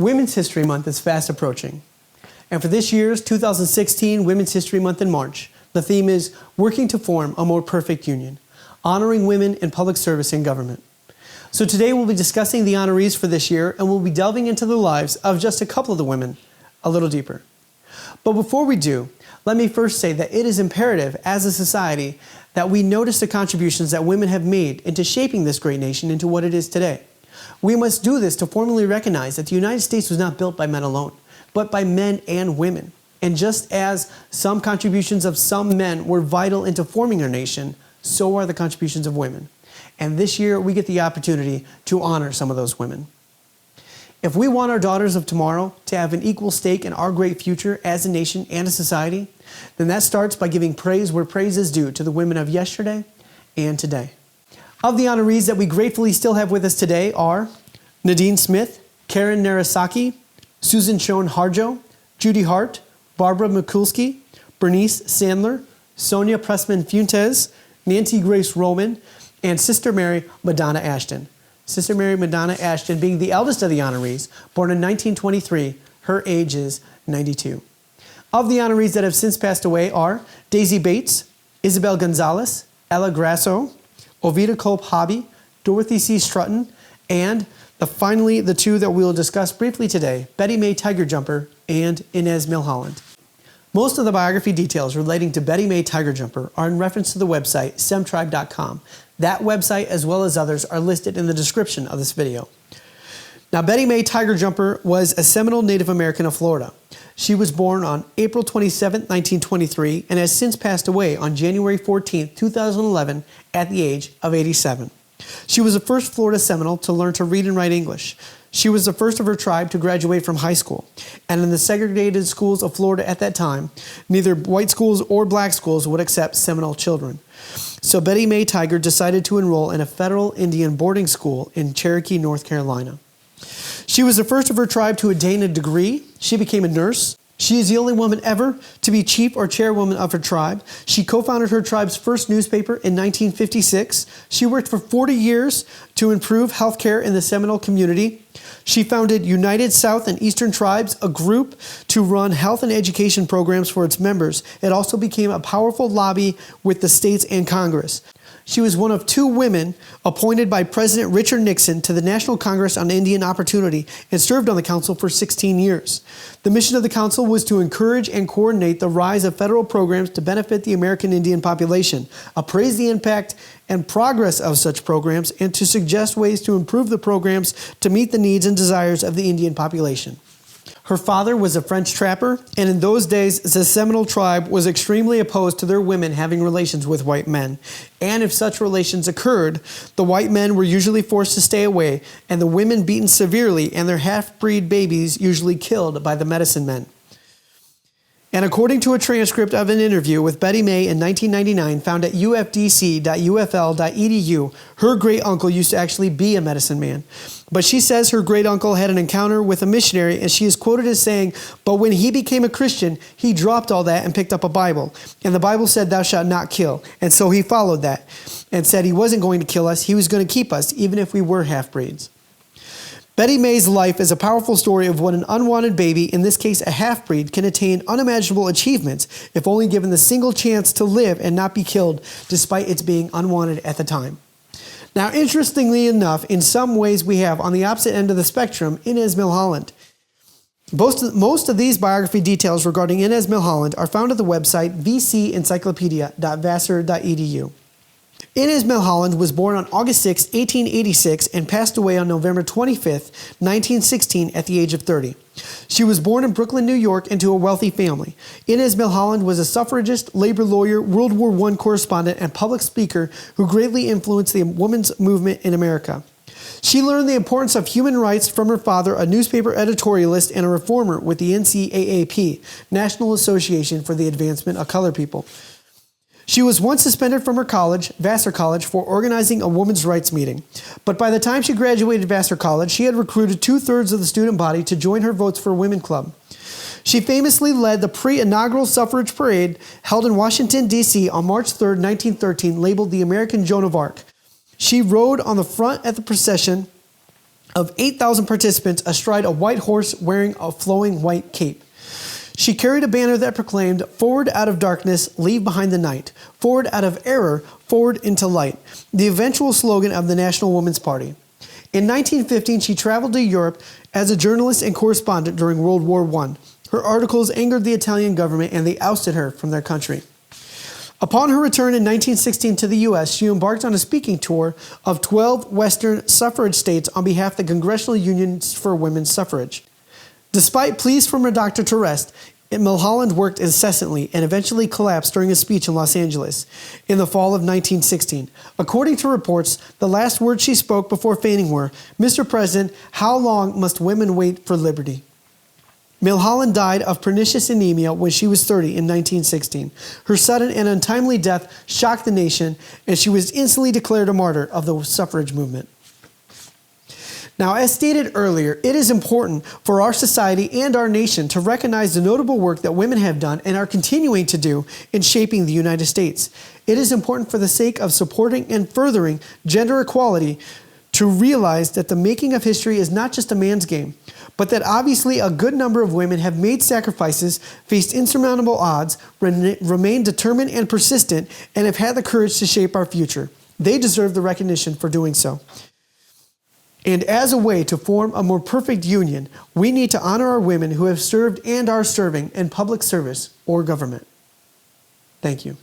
Women's History Month is fast approaching. And for this year's 2016 Women's History Month in March, the theme is Working to Form a More Perfect Union, honoring women in public service and government. So today we'll be discussing the honorees for this year, and we'll be delving into the lives of just a couple of the women a little deeper. But before we do, let me first say that it is imperative as a society that we notice the contributions that women have made into shaping this great nation into what it is today. We must do this to formally recognize that the United States was not built by men alone, but by men and women. And just as some contributions of some men were vital into forming our nation, so are the contributions of women. And this year, we get the opportunity to honor some of those women. If we want our daughters of tomorrow to have an equal stake in our great future as a nation and a society, then that starts by giving praise where praise is due to the women of yesterday and today. Of the honorees that we gratefully still have with us today are Nadine Smith, Karen Narasaki, Susan Schoen Harjo, Judy Hart, Barbara Mikulski, Bernice Sandler, Sonia Pressman Fuentes, Nancy Grace Roman, and Sister Mary Madonna Ashton. Sister Mary Madonna Ashton being the eldest of the honorees, born in 1923, her age is 92. Of the honorees that have since passed away are Daisy Bates, Isabel Gonzalez, Ella Grasso, Ovida Culp Hobby, Dorothy C. Strutton, and finally the two that we will discuss briefly today, Betty Mae Tiger Jumper and Inez Milholland. Most of the biography details relating to Betty Mae Tiger Jumper are in reference to the website semtribe.com. That website, as well as others, are listed in the description of this video. Now, Betty Mae Tiger Jumper was a Seminole Native American of Florida. She was born on April 27, 1923, and has since passed away on January 14, 2011, at the age of 87. She was the first Florida Seminole to learn to read and write English. She was the first of her tribe to graduate from high school. And in the segregated schools of Florida at that time, neither white schools or black schools would accept Seminole children. So Betty Mae Tiger decided to enroll in a federal Indian boarding school in Cherokee, North Carolina. She was the first of her tribe to attain a degree. She became a nurse. She is the only woman ever to be chief or chairwoman of her tribe. She co-founded her tribe's first newspaper in 1956. She worked for 40 years to improve health care in the Seminole community. She founded United South and Eastern Tribes, a group to run health and education programs for its members. It also became a powerful lobby with the states and Congress. She was one of two women appointed by President Richard Nixon to the National Congress on Indian Opportunity and served on the council for 16 years. The mission of the council was to encourage and coordinate the rise of federal programs to benefit the American Indian population, appraise the impact and progress of such programs, and to suggest ways to improve the programs to meet the needs and desires of the Indian population. Her father was a French trapper, and in those days, the Seminole tribe was extremely opposed to their women having relations with white men. And if such relations occurred, the white men were usually forced to stay away, and the women beaten severely, and their half-breed babies usually killed by the medicine men. And according to a transcript of an interview with Betty Mae in 1999 found at ufdc.ufl.edu, her great-uncle used to actually be a medicine man. But she says her great-uncle had an encounter with a missionary, and she is quoted as saying, "But when he became a Christian, he dropped all that and picked up a Bible. And the Bible said, 'Thou shalt not kill.' And so he followed that and said he wasn't going to kill us. He was going to keep us, even if we were half-breeds." Betty Mae's life is a powerful story of what an unwanted baby, in this case a half-breed, can attain unimaginable achievements if only given the single chance to live and not be killed, despite its being unwanted at the time. Now, interestingly enough, in some ways we have, on the opposite end of the spectrum, Inez Milholland. Most of these biography details regarding Inez Milholland are found at the website vcencyclopedia.vassar.edu. Inez Milholland was born on August 6, 1886, and passed away on November 25, 1916, at the age of 30. She was born in Brooklyn, New York, into a wealthy family. Inez Milholland was a suffragist, labor lawyer, World War I correspondent, and public speaker who greatly influenced the women's movement in America. She learned the importance of human rights from her father, a newspaper editorialist and a reformer with the NCAAP, National Association for the Advancement of Colored People. She was once suspended from her college, Vassar College, for organizing a women's rights meeting. But by the time she graduated Vassar College, she had recruited 2/3 of the student body to join her Votes for Women Club. She famously led the pre-inaugural suffrage parade held in Washington, D.C. on March 3, 1913, labeled the American Joan of Arc. She rode on the front at the procession. of 8,000 participants astride a white horse wearing a flowing white cape. She carried a banner that proclaimed, "Forward out of darkness, leave behind the night. Forward out of error, forward into light," the eventual slogan of the National Women's Party. In 1915, she traveled to Europe as a journalist and correspondent during World War I. Her articles angered the Italian government and they ousted her from their country. Upon her return in 1916 to the U.S., she embarked on a speaking tour of 12 Western suffrage states on behalf of the Congressional Union for Women's Suffrage. Despite pleas from her doctor to rest, Milholland worked incessantly and eventually collapsed during a speech in Los Angeles in the fall of 1916. According to reports, the last words she spoke before fainting were, "Mr. President, how long must women wait for liberty?" Milholland died of pernicious anemia when she was 30 in 1916. Her sudden and untimely death shocked the nation, and she was instantly declared a martyr of the suffrage movement. Now, as stated earlier, it is important for our society and our nation to recognize the notable work that women have done and are continuing to do in shaping the United States. It is important for the sake of supporting and furthering gender equality to realize that the making of history is not just a man's game, but that obviously a good number of women have made sacrifices, faced insurmountable odds, remained determined and persistent, and have had the courage to shape our future. They deserve the recognition for doing so. And as a way to form a more perfect union, we need to honor our women who have served and are serving in public service or government. Thank you.